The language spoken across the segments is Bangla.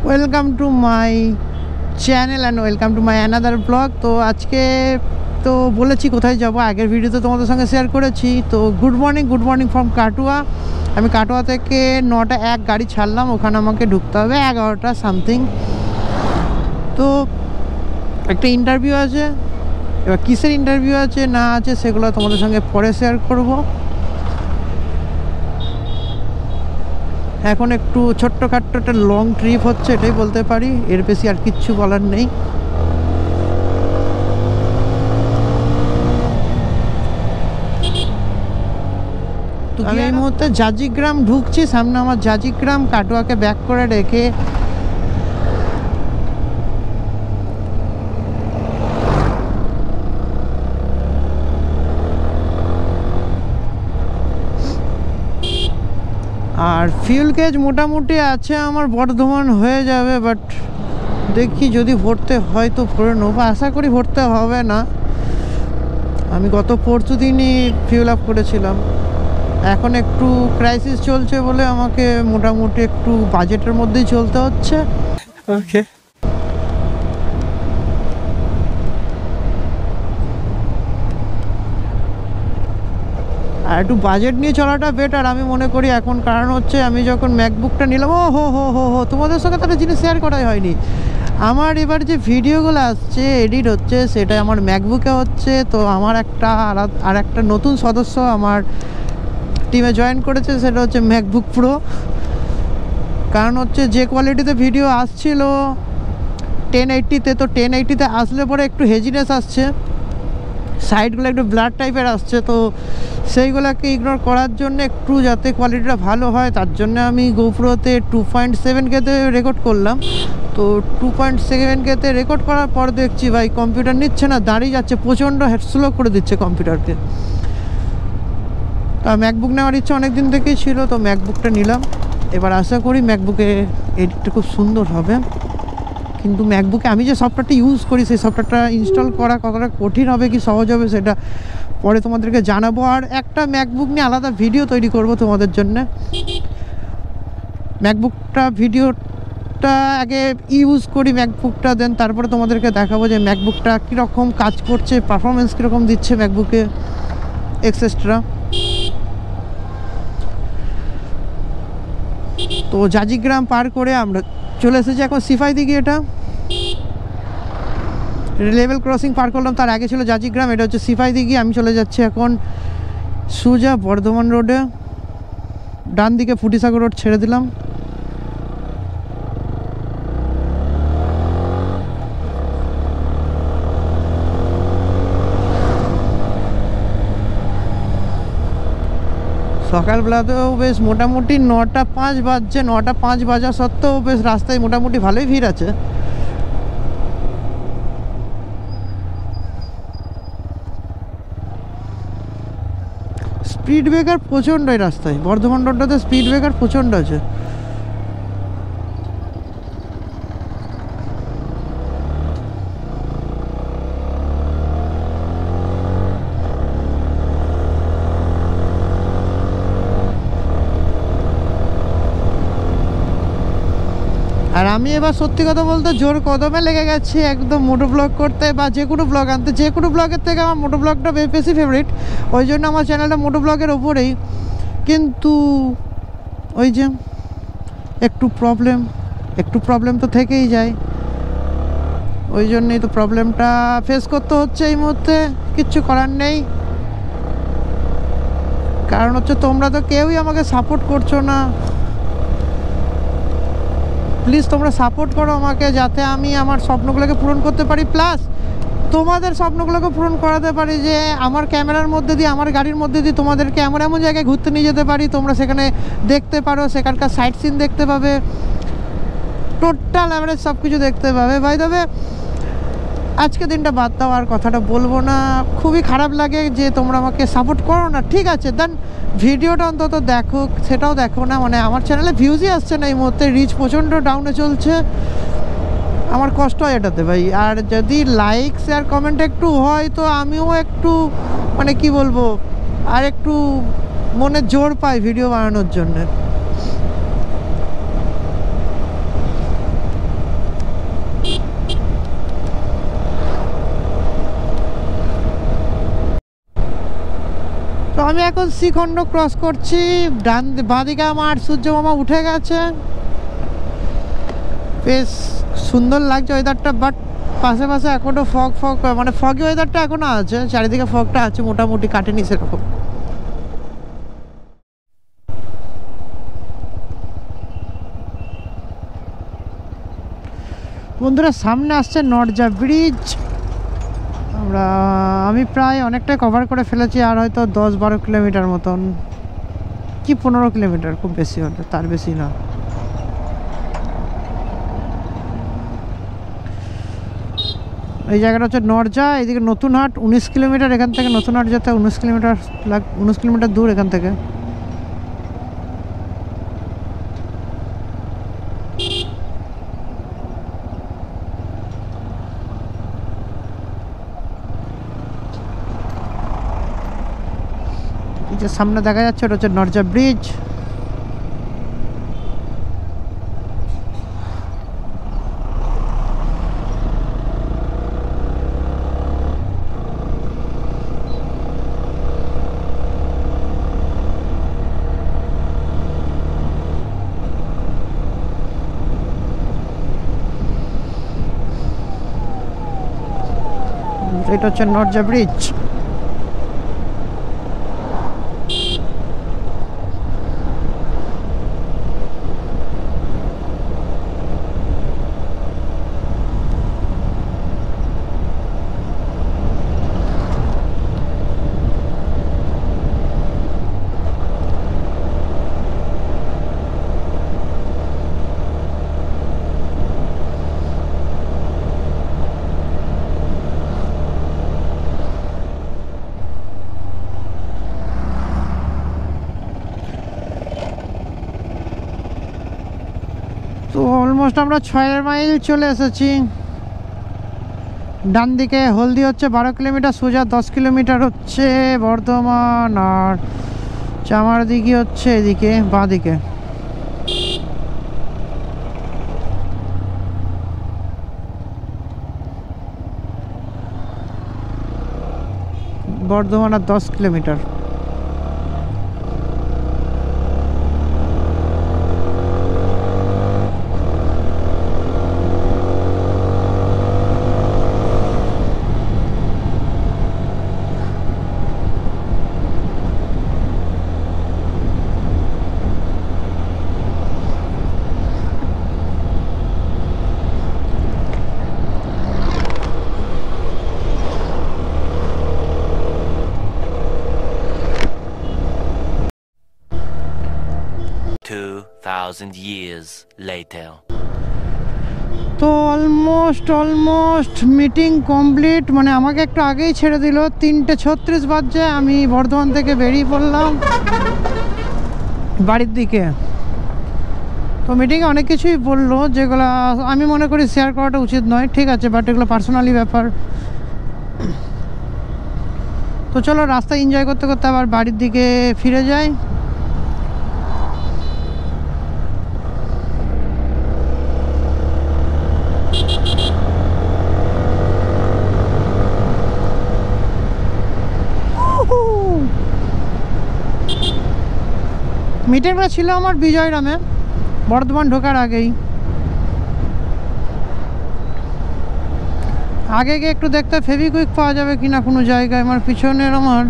Welcome to my channel and welcome to my another blog. তো আজকে তো বলেছি কোথায় যাব, আগের ভিডিওতে তোমাদের সঙ্গে শেয়ার করেছি। তো গুড মর্নিং ফ্রম কাটুয়া। আমি কাটুয়া থেকে 9:01 গাড়ি ছাড়লাম, ওখানে আমাকে ঢুকতে হবে 11টা সামথিং। তো একটা ইন্টারভিউ আছে, এবার কিসের ইন্টারভিউ আছে না আছে সেগুলো তোমাদের সঙ্গে পরে শেয়ার করব। এখন একটু ছোট্টখাট্টো একটা লং ট্রিপ হচ্ছে, এটাই বলতে পারি, এর বেশি আর কিচ্ছু বলার নেই। আমি এই মুহূর্তে জাজিগ্রাম ঢুকছি, সামনে আমার জাজিগ্রাম। কাটুয়াকে ব্যাক করে রেখে আর ফিউল গেজ মোটামুটি আছে আমার, বর্ধমান হয়ে যাবে। বাট দেখি যদি ভরতে হয় তো ভরে নেবো, আশা করি ভরতে হবে না। আমি গত পরশু দিনই ফিউল আপ করেছিলাম। এখন একটু ক্রাইসিস চলছে বলে আমাকে মোটামুটি একটু বাজেটের মধ্যেই চলতে হচ্ছে। ওকে, আর একটু বাজেট নিয়ে চলাটা বেটার আমি মনে করি এখন। কারণ হচ্ছে আমি যখন ম্যাকবুকটা নিলাম, ও হো তোমাদের সঙ্গে তাহলে জিনিস শেয়ার করাই হয়নি। আমার এবার যে ভিডিওগুলো আসছে, এডিট হচ্ছে, সেটা আমার ম্যাকবুকে হচ্ছে। তো আমার একটা নতুন সদস্য আমার টিমে জয়েন করেছে, সেটা হচ্ছে ম্যাকবুক প্রো। কারণ হচ্ছে যে কোয়ালিটিতে ভিডিও আসছিল 1080-তে, তো 1080-তে আসলে পরে একটু হেজিনেস আসছে, সাইডগুলো একটু ব্লার টাইপের আসছে। তো সেইগুলোকে ইগনোর করার জন্য একটু যাতে কোয়ালিটিটা ভালো হয়, তার জন্য আমি গোপ্রোতে 2.7Kতে রেকর্ড করলাম। তো 2.7Kতে রেকর্ড করার পর দেখছি ভাই কম্পিউটার নিচ্ছে না, দাঁড়িয়ে যাচ্ছে, প্রচণ্ড স্লো করে দিচ্ছে কম্পিউটারকে। তা ম্যাকবুক নেওয়ার ইচ্ছা অনেক দিন থেকেই ছিল, তো ম্যাকবুকটা নিলাম। এবার আশা করি ম্যাকবুকে এডিটটা খুব সুন্দর হবে। কিন্তু ম্যাকবুকে আমি যে সফটওয়্যারটা ইউজ করি, সেই সফটওয়্যারটা ইনস্টল করা কতটা কঠিন হবে কি সহজ হবে সেটা পরে তোমাদেরকে জানাবো। আর একটা ম্যাকবুক নিয়ে আলাদা ভিডিও তৈরি করব তোমাদের জন্য। ম্যাকবুকটা ভিডিওটা আগে ইউজ করি ম্যাকবুকটা, দেন তারপরে তোমাদেরকে দেখাবো যে ম্যাকবুকটা কীরকম কাজ করছে, পারফরমেন্স কীরকম দিচ্ছে ম্যাকবুকে এক্সেট্রা। তো জাজিগ্রাম পার করে আমরা চলে এসেছি এখন সিফাই দিকে। এটা লেভেল ক্রসিং পার করলাম, তার আগে ছিল জাজিগ্রাম, এটা হচ্ছে সিফাই দিকে। আমি চলে যাচ্ছি এখন সোজা বর্ধমান রোডে, ডান দিকে ফুটিসাগর রোড ছেড়ে দিলাম। সকালবেলাতেও বেশ মোটামুটি 9:05 বাজছে, 9:05 বাজা সত্ত্বেও বেশ রাস্তায় মোটামুটি ভালোই ভিড় আছে। স্পিড ব্রেকার প্রচণ্ড এই রাস্তায়, বর্ধমান রোডটাতে স্পিড ব্রেকার প্রচণ্ড আছে। আর আমি এবার সত্যি কথা বলতে জোর কদমে লেগে গেছি একদম মোটো ব্লগ করতে, বা যে কোনো ব্লগ আনতে। যে কোনো ব্লগের থেকে আমার মোটো ব্লগটা বেশি ফেভারিট, ওই জন্য আমার চ্যানেলটা মোটো ব্লগের ওপরেই। কিন্তু ওই যে একটু প্রবলেম তো থেকেই যায়, ওই জন্যই তো প্রবলেমটা ফেস করতে হচ্ছে এই মুহূর্তে। কিচ্ছু করার নেই, কারণ হচ্ছে তোমরা তো কেউই আমাকে সাপোর্ট করছো না। প্লিজ তোমরা সাপোর্ট করো আমাকে, যাতে আমি আমার স্বপ্নগুলোকে পূরণ করতে পারি, প্লাস তোমাদের স্বপ্নগুলোকে পূরণ করাতে পারি। যে আমার ক্যামেরার মধ্যে দিয়ে, আমার গাড়ির মধ্যে দিয়ে তোমাদেরকে এমন জায়গায় ঘুরতে নিয়ে যেতে পারি, তোমরা সেখানে দেখতে পারো, সেখানকার সাইট সিন দেখতে পাবে, টোটাল অ্যাভারেজ সব কিছু দেখতে পাবে। ভাই তবে আজকে দিনটা বাদ দাও, আর কথাটা বলবো না। খুবই খারাপ লাগে যে তোমরা আমাকে সাপোর্ট করো না, ঠিক আছে, দেন ভিডিওটা অন্তত দেখো, সেটাও দেখো না। মানে আমার চ্যানেলে ভিউজই আসছে না এই মুহূর্তে, রিচ প্রচণ্ড ডাউনে চলছে, আমার কষ্ট হয় এটাতে ভাই। আর যদি লাইক শেয়ার কমেন্ট একটু হয় তো আমিও একটু মানে কি বলবো, আর একটু মনে জোর পাই ভিডিও বানানোর জন্যে। আমি এখন শ্রীখণ্ড ক্রস করছি, বাঁদিকে আমার সূর্য মামা উঠে গেছে, বেশ সুন্দর লাগছে ওয়েদারটা। বাট পাশে পাশে এখনও ফগ মানে ফগি ওয়েদারটা এখনও আছে, চারিদিকে ফগটা আছে, মোটামুটি কাটেনি সেরকম। বন্ধুরা সামনে আসছে নরজা ব্রিজ। আমি প্রায় অনেকটাই কভার করে ফেলেছি, আর হয়তো 10-12 কিলোমিটার মতন, কি 15 কিলোমিটার, খুব বেশি হলে, তার বেশি না। এই জায়গাটা হচ্ছে নরজা, এদিকে নতুনহাট 19 কিলোমিটার এখান থেকে, নতুনহাট যেতে 19 কিলোমিটার দূর এখান থেকে। যে সামনে দেখা যাচ্ছে ওটা হচ্ছে নরজা ব্রিজ। এটা হচ্ছে নরজা ব্রিজ। তো অলমোস্ট আমরা 6 মাইল চলে এসেছি। ডান দিকে হলদি হচ্ছে 12 কিলোমিটার, সোজা 10 কিলোমিটার হচ্ছে বর্ধমান, আর চামারদিঘি হচ্ছে এদিকে বাঁ দিকে। বর্ধমান আর 10 কিলোমিটার। years later. তো অলমোস্ট মিটিং কমপ্লিট, মানে আমাকে একটু আগেই ছেড়ে দিল, 3:36 বাজছে। আমি বর্ধমান থেকে বেরিয়ে পড়লাম বাড়ির দিকে। তো মিটিংয়ে অনেক কিছুই বললো, যেগুলো আমি মনে করি শেয়ার করাটা উচিত নয়, ঠিক আছে, বাট এগুলো পার্সোনালি ব্যাপার। তো চলো রাস্তা এনজয় করতে করতে আবার বাড়ির দিকে ফিরে যাই। মিটিংটা ছিল আমার বিজয়রামে, বর্ধমান ঢোকার আগেই। আগে গিয়ে একটু দেখতে ফেভিকুইক পাওয়া যাবে কিনা কোনো জায়গায়। আমার পিছনের আমার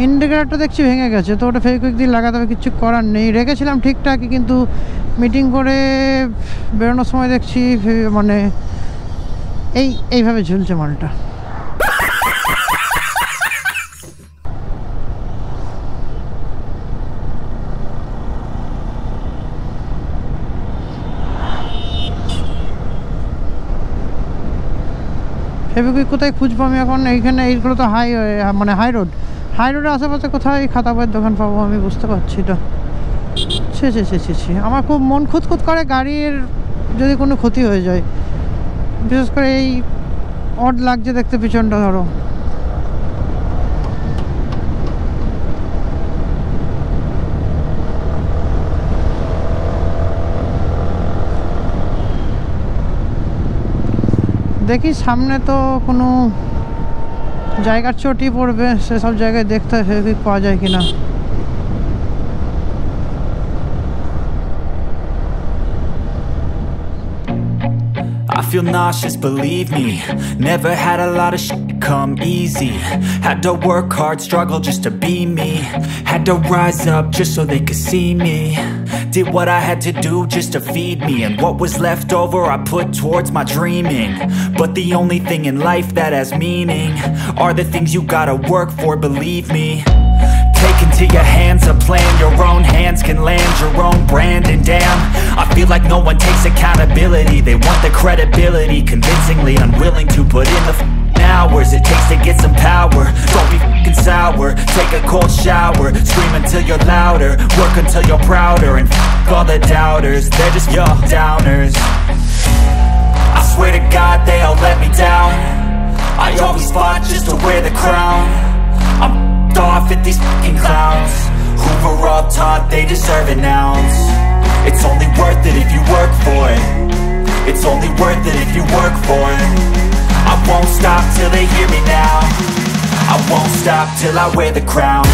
ইন্ডিকেটারটা দেখছি ভেঙে গেছে, তো ওটা ফেভিকুইক দিয়ে লাগাতে হবে, কিছু করার নেই। রেখেছিলাম ঠিকঠাকই, কিন্তু মিটিং করে বেরোনোর সময় দেখছি মানে এইভাবে ঝুলছে মালটা। ফেভিকুইক কোথায় খুঁজবো আমি এখন? এইখানে এইগুলো তো মানে হাই রোডের আশেপাশে কোথায় খাতা বইয়ের দোকান পাবো আমি বুঝতে পারছি না। ছি আমার খুব মন খুঁতখুত করে গাড়ির যদি কোনো ক্ষতি হয়ে যায়, বিশেষ করে এই অড লাগছে দেখতে পিছনটা। ধরো দেখি সামনে তো কোনো জায়গার চটি পড়বে, সেসব জায়গায় দেখতে হয় ফেভিকুইক পাওয়া যায় কিনা। I feel nauseous, believe me. Never had a lot of shit come easy. Had to work hard, struggle just to be me. Had to rise up just so they could see me. Did what I had to do just to feed me. And what was left over I put towards my dreaming. But the only thing in life that has meaning are the things you gotta work for, believe me. Take into your hands a plan, your own hands can land your own brand. And damn, I feel like no one takes accountability. They want the credibility, convincingly unwilling to put in the hours it takes to get some power. Don't be f***ing sour, take a cold shower. Scream until you're louder, work until you're prouder. And f*** all the doubters, they're just your downers. I swear to God they all let me down. I always fought just to wear the crown. I'm off at these fucking clowns who were all taught they deserve an ounce. It's only worth it if you work for it. It's only worth it if you work for it. I won't stop till they hear me now. I won't stop till I wear the crown.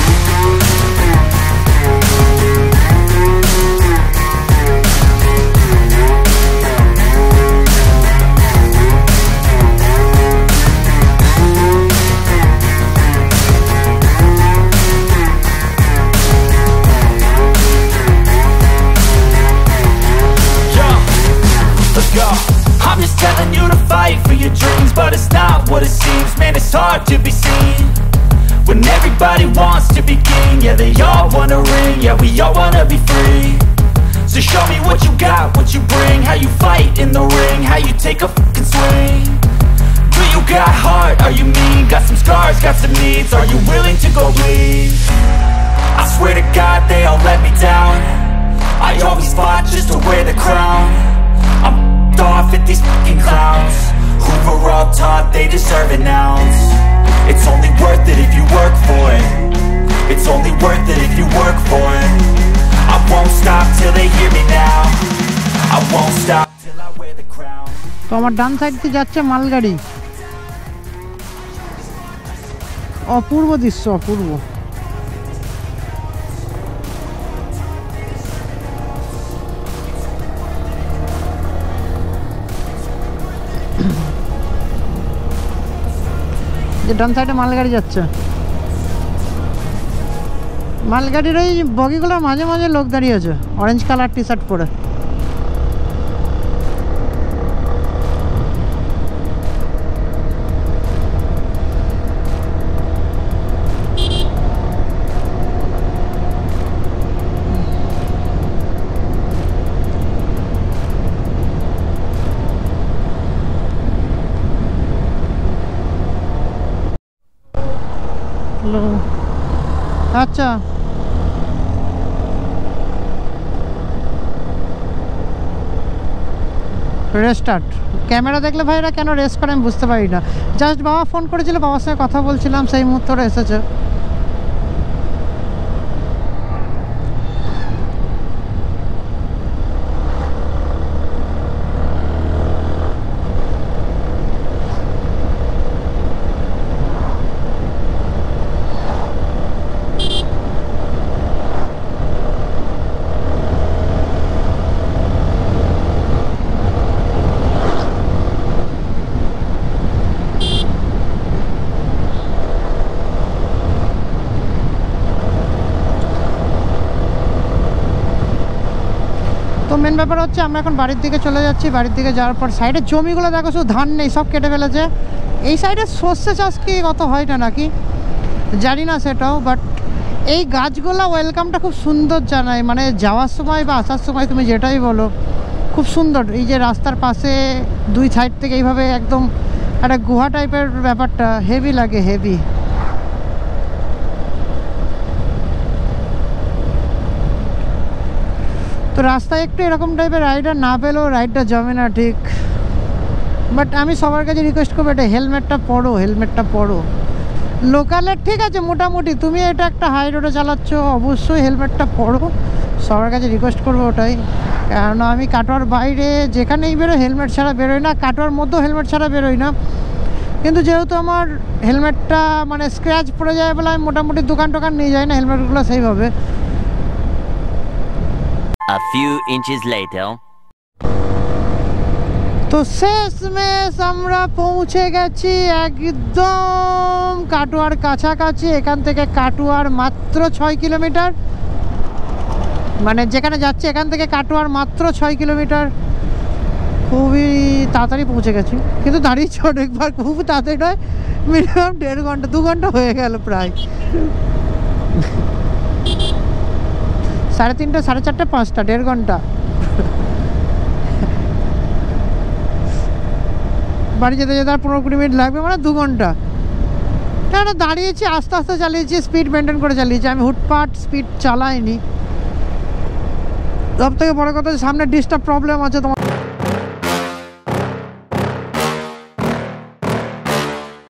I'm just telling you to fight for your dreams, but it's not what it seems. Man, it's hard to be seen when everybody wants to be king. Yeah, they all wanna ring, yeah, we all wanna be free. So show me what you got, what you bring, how you fight in the ring, how you take a fucking swing. Do you got heart, are you mean? Got some scars, got some needs, are you willing to go bleed? I swear to God they all let me down. I always fought just to wear the crown. I'm off at these fucking clowns who were all taught they deserve an ounce. It's only worth it if you work for it. It's only worth it if you work for it. I won't stop till they hear me now. I won't stop till I wear the crown. তো আমার ডান সাইড দিয়ে যাচ্ছে মালগাড়ি। অপূর্ব দৃশ্য, অপূর্ব। ডান সাইডে মালগাড়ি যাচ্ছে, মালগাড়ির ওই বগিগুলোর মাঝে মাঝে লোক দাঁড়িয়ে আছে অরেঞ্জ কালার টি শার্ট পরে। আচ্ছা, রেস্টার্ট ক্যামেরা দেখলে ভাইরা কেন রেস্ট করে আমি বুঝতে পারি না। জাস্ট বাবা ফোন করেছিল, বাবার সঙ্গে কথা বলছিলাম, সেই মুহূর্তে ওরা এসেছে। তো মেন ব্যাপার হচ্ছে আমরা এখন বাড়ির দিকে চলে যাচ্ছি। বাড়ির দিকে যাওয়ার পর সাইডের জমিগুলো দেখো, শুধু ধান নেই, সব কেটে ফেলেছে। এই সাইডে সর্ষে চাষ কি অত হয় না নাকি জানি না সেটাও, বাট এই গাছগুলো ওয়েলকামটা খুব সুন্দর জানায়, মানে যাওয়ার সময় বা আসার সময় তুমি যেটাই বলো খুব সুন্দর। এই যে রাস্তার পাশে দুই সাইড থেকে এইভাবে একদম একটা গুহা টাইপের ব্যাপারটা হেভি লাগে, হেভি। তো রাস্তায় একটু এরকম টাইপের রাইডার না পেলেও রাইডটা জমে না ঠিক। বাট আমি সবার কাছে রিকোয়েস্ট করবো, এটা হেলমেটটা পরো, হেলমেটটা পরো। লোকালের ঠিক আছে মোটামুটি, তুমি এটা একটা হাই রোডে চালাচ্ছ, অবশ্যই হেলমেটটা পরো, সবার কাছে রিকোয়েস্ট করবো ওটাই। কেননা আমি কাটোয়ার বাইরে যেখানেই বেরোই হেলমেট ছাড়া বেরোই না, কাটোয়ার মধ্যেও হেলমেট ছাড়া বেরোই না। কিন্তু যেহেতু আমার হেলমেটটা মানে স্ক্র্যাচ পড়ে যায় বলে আমি মোটামুটি দোকান টোকান নিয়ে যাই না হেলমেটগুলো সেইভাবে। A few inches later. তো শেষমেশ আমরা পৌঁছে গেছি একদম কাটোয়ার কাছাকাছি। এখান থেকে কাটোয়ার মাত্র 6 কিলোমিটার, মানে যেখানে যাচ্ছি এখান থেকে কাটোয়ার মাত্র 6 কিলোমিটার। খুবই তাড়াতাড়ি পৌঁছে গেছি, কিন্তু দাঁড়িয়েছি অনেকবার, খুব তাড়াতাড়ি নয়, মিনিমাম 1.5 ঘন্টা 2 ঘন্টা হয়ে গেল প্রায়। 3:30, 4:30, 5টা, 1.5 ঘন্টা। বাড়ি যেতে যেতে আর 15-20 মিনিট লাগবে, মানে 2 ঘন্টা। কেন দাঁড়িয়েছি, আস্তে আস্তে চালিয়েছি, স্পিড মেনটেন করে চালিয়েছি, আমি হুটপাট স্পিড চালাইনি। সব থেকে বড় কথা সামনে ডিস্টার্ব প্রবলেম আছে তোমার।